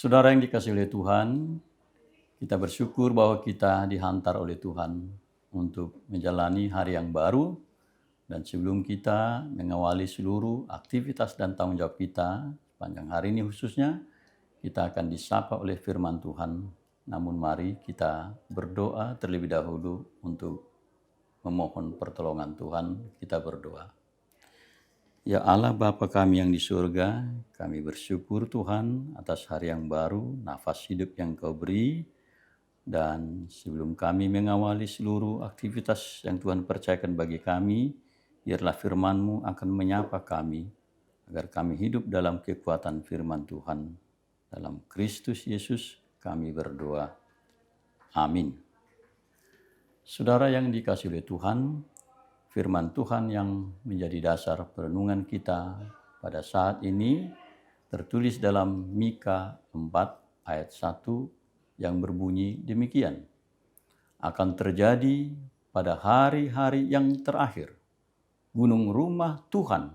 Saudara yang dikasihi oleh Tuhan, kita bersyukur bahwa kita dihantar oleh Tuhan untuk menjalani hari yang baru. Dan sebelum kita mengawali seluruh aktivitas dan tanggung jawab kita sepanjang hari ini khususnya, kita akan disapa oleh firman Tuhan. Namun mari kita berdoa terlebih dahulu untuk memohon pertolongan Tuhan. Kita berdoa. Ya Allah Bapa kami yang di surga, kami bersyukur Tuhan atas hari yang baru, nafas hidup yang Kau beri. Dan sebelum kami mengawali seluruh aktivitas yang Tuhan percayakan bagi kami, biarlah firman-Mu akan menyapa kami, agar kami hidup dalam kekuatan firman Tuhan. Dalam Kristus Yesus kami berdoa. Amin. Saudara yang dikasihi oleh Tuhan, firman Tuhan yang menjadi dasar perenungan kita pada saat ini tertulis dalam Mika 4 ayat 1 yang berbunyi demikian. Akan terjadi pada hari-hari yang terakhir, gunung rumah Tuhan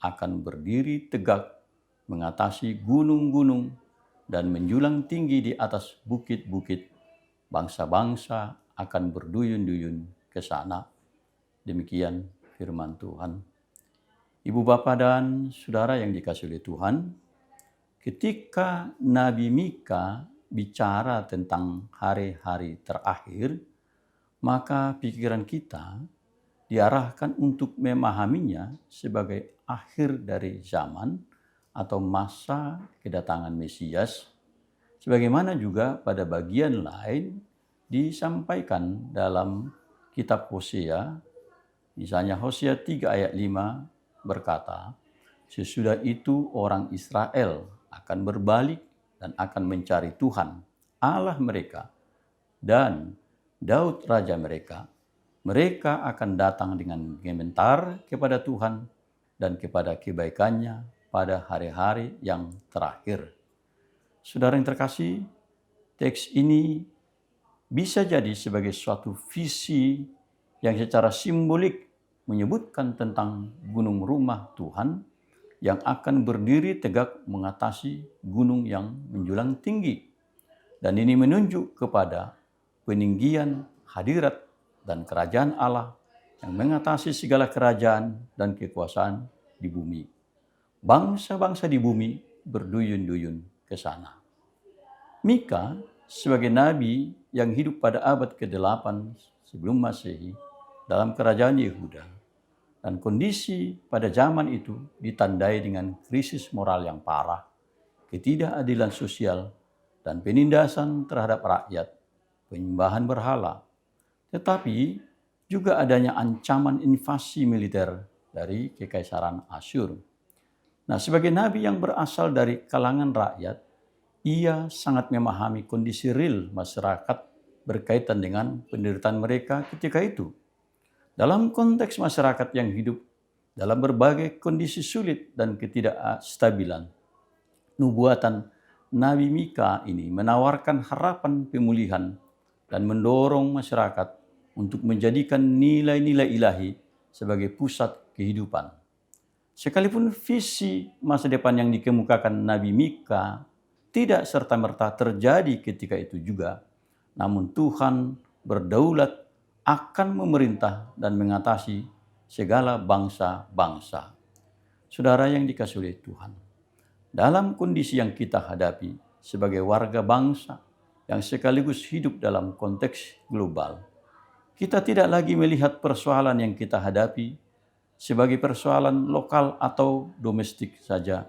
akan berdiri tegak mengatasi gunung-gunung dan menjulang tinggi di atas bukit-bukit. Bangsa-bangsa akan berduyun-duyun ke sana. Demikian firman Tuhan. Ibu bapa dan saudara yang dikasihi oleh Tuhan, ketika Nabi Mika bicara tentang hari-hari terakhir, maka pikiran kita diarahkan untuk memahaminya sebagai akhir dari zaman atau masa kedatangan Mesias, sebagaimana juga pada bagian lain disampaikan dalam kitab Hosea. Misalnya Hosea 3 ayat 5 berkata, sesudah itu orang Israel akan berbalik dan akan mencari Tuhan, Allah mereka, dan Daud Raja mereka. Mereka akan datang dengan gemetar kepada Tuhan dan kepada kebaikannya pada hari-hari yang terakhir. Saudara yang terkasih, teks ini bisa jadi sebagai suatu visi yang secara simbolik menyebutkan tentang gunung rumah Tuhan yang akan berdiri tegak mengatasi gunung yang menjulang tinggi. Dan ini menunjuk kepada peninggian hadirat dan kerajaan Allah yang mengatasi segala kerajaan dan kekuasaan di bumi. Bangsa-bangsa di bumi berduyun-duyun ke sana. Mika sebagai nabi yang hidup pada abad ke-8 sebelum Masehi dalam kerajaan Yehuda, dan kondisi pada zaman itu ditandai dengan krisis moral yang parah, ketidakadilan sosial, dan penindasan terhadap rakyat, penyembahan berhala, tetapi juga adanya ancaman invasi militer dari Kekaisaran Asyur. Nah, sebagai nabi yang berasal dari kalangan rakyat, ia sangat memahami kondisi real masyarakat berkaitan dengan penderitaan mereka ketika itu. Dalam konteks masyarakat yang hidup dalam berbagai kondisi sulit dan ketidakstabilan, nubuatan Nabi Mika ini menawarkan harapan pemulihan dan mendorong masyarakat untuk menjadikan nilai-nilai ilahi sebagai pusat kehidupan. Sekalipun visi masa depan yang dikemukakan Nabi Mika tidak serta-merta terjadi ketika itu juga, namun Tuhan berdaulat akan memerintah dan mengatasi segala bangsa-bangsa. Saudara yang dikasihi oleh Tuhan, dalam kondisi yang kita hadapi sebagai warga bangsa yang sekaligus hidup dalam konteks global, kita tidak lagi melihat persoalan yang kita hadapi sebagai persoalan lokal atau domestik saja.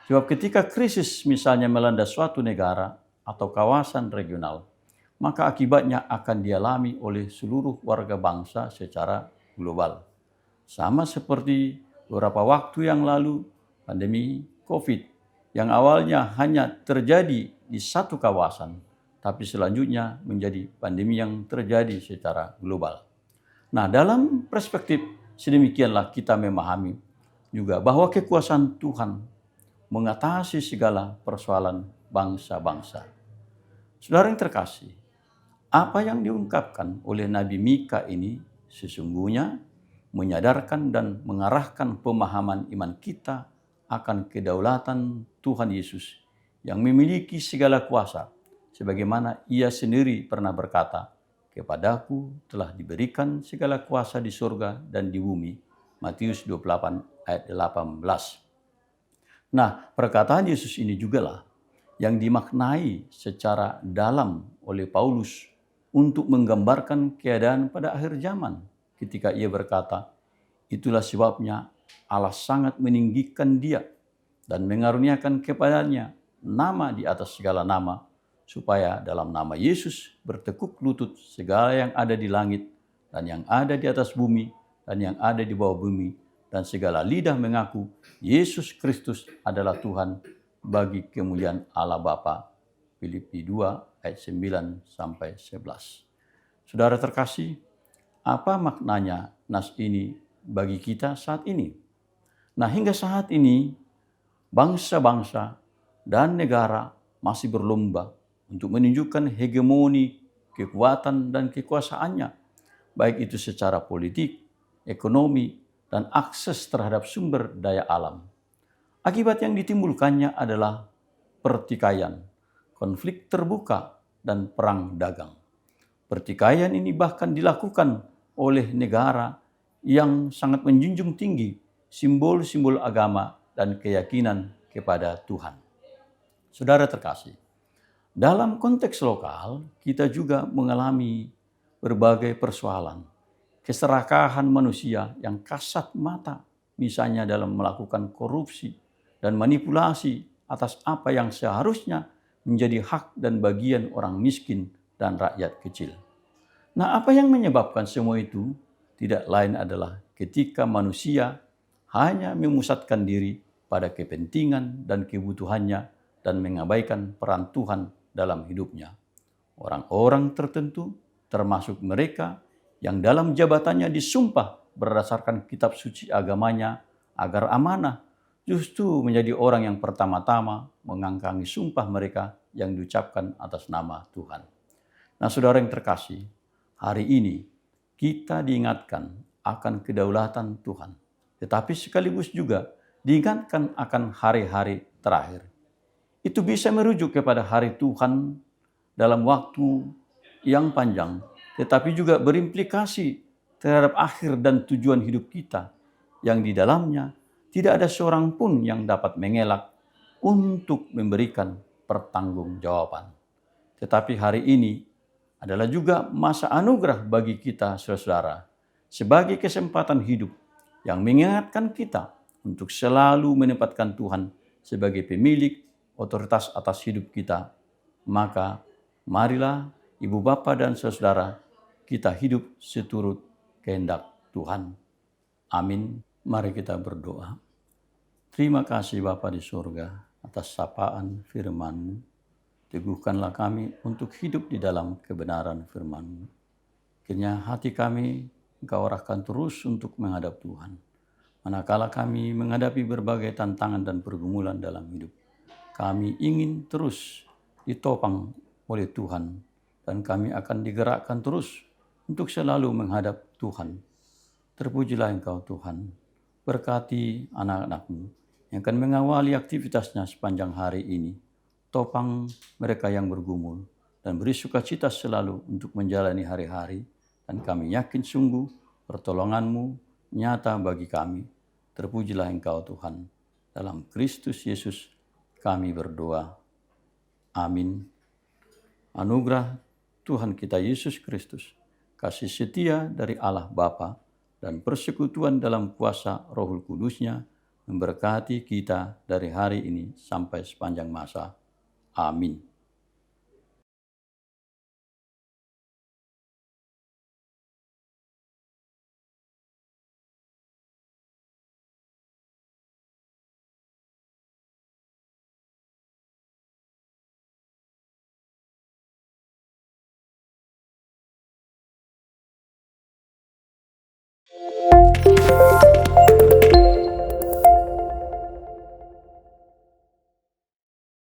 Sebab ketika krisis misalnya melanda suatu negara atau kawasan regional, maka akibatnya akan dialami oleh seluruh warga bangsa secara global. Sama seperti beberapa waktu yang lalu, pandemi COVID yang awalnya hanya terjadi di satu kawasan, tapi selanjutnya menjadi pandemi yang terjadi secara global. Nah, dalam perspektif sedemikianlah kita memahami juga bahwa kekuasaan Tuhan mengatasi segala persoalan bangsa-bangsa. Saudara yang terkasih, apa yang diungkapkan oleh Nabi Mika ini sesungguhnya menyadarkan dan mengarahkan pemahaman iman kita akan kedaulatan Tuhan Yesus yang memiliki segala kuasa, sebagaimana Ia sendiri pernah berkata, "Kepadaku telah diberikan segala kuasa di surga dan di bumi." Matius 28 ayat 18. Nah, perkataan Yesus ini jugalah yang dimaknai secara dalam oleh Paulus untuk menggambarkan keadaan pada akhir zaman ketika ia berkata, "Itulah sebabnya Allah sangat meninggikan dia dan mengaruniakan kepadanya nama di atas segala nama, supaya dalam nama Yesus bertekuk lutut segala yang ada di langit dan yang ada di atas bumi dan yang ada di bawah bumi, dan segala lidah mengaku Yesus Kristus adalah Tuhan bagi kemuliaan Allah Bapa." Filipi 2 ayat 9 sampai 11. Saudara terkasih, apa maknanya nas ini bagi kita saat ini? Nah, hingga saat ini bangsa-bangsa dan negara masih berlomba untuk menunjukkan hegemoni, kekuatan dan kekuasaannya, baik itu secara politik, ekonomi, dan akses terhadap sumber daya alam. Akibat yang ditimbulkannya adalah pertikaian, konflik terbuka, dan perang dagang. Pertikaian ini bahkan dilakukan oleh negara yang sangat menjunjung tinggi simbol-simbol agama dan keyakinan kepada Tuhan. Saudara terkasih, dalam konteks lokal kita juga mengalami berbagai persoalan. Keserakahan manusia yang kasat mata, misalnya dalam melakukan korupsi dan manipulasi atas apa yang seharusnya menjadi hak dan bagian orang miskin dan rakyat kecil. Nah, apa yang menyebabkan semua itu tidak lain adalah ketika manusia hanya memusatkan diri pada kepentingan dan kebutuhannya dan mengabaikan peran Tuhan dalam hidupnya. Orang-orang tertentu, termasuk mereka yang dalam jabatannya disumpah berdasarkan kitab suci agamanya agar amanah, justru menjadi orang yang pertama-tama mengangkangi sumpah mereka yang diucapkan atas nama Tuhan. Nah, saudara yang terkasih, hari ini kita diingatkan akan kedaulatan Tuhan, tetapi sekaligus juga diingatkan akan hari-hari terakhir. Itu bisa merujuk kepada hari Tuhan dalam waktu yang panjang, tetapi juga berimplikasi terhadap akhir dan tujuan hidup kita, yang di dalamnya tidak ada seorang pun yang dapat mengelak untuk memberikan pertanggungjawaban. Tetapi hari ini adalah juga masa anugerah bagi kita, saudara, sebagai kesempatan hidup yang mengingatkan kita untuk selalu menempatkan Tuhan sebagai pemilik otoritas atas hidup kita. Maka marilah ibu bapa dan saudara kita hidup seturut kehendak Tuhan. Amin. Mari kita berdoa. Terima kasih Bapa di surga atas sapaan firman-Mu. Teguhkanlah kami untuk hidup di dalam kebenaran firman-Mu. Kiranya hati kami Engkau arahkan terus untuk menghadap Tuhan. Manakala kami menghadapi berbagai tantangan dan pergumulan dalam hidup, kami ingin terus ditopang oleh Tuhan, dan kami akan digerakkan terus untuk selalu menghadap Tuhan. Terpujilah Engkau Tuhan, berkati anak-anak-Mu yang akan mengawali aktivitasnya sepanjang hari ini. Topang mereka yang bergumul dan beri sukacita selalu untuk menjalani hari-hari, dan kami yakin sungguh pertolongan-Mu nyata bagi kami. Terpujilah Engkau Tuhan. Dalam Kristus Yesus kami berdoa. Amin. Anugerah Tuhan kita Yesus Kristus, kasih setia dari Allah Bapa, dan persekutuan dalam kuasa Roh Kudus-Nya memberkati kita dari hari ini sampai sepanjang masa. Amin.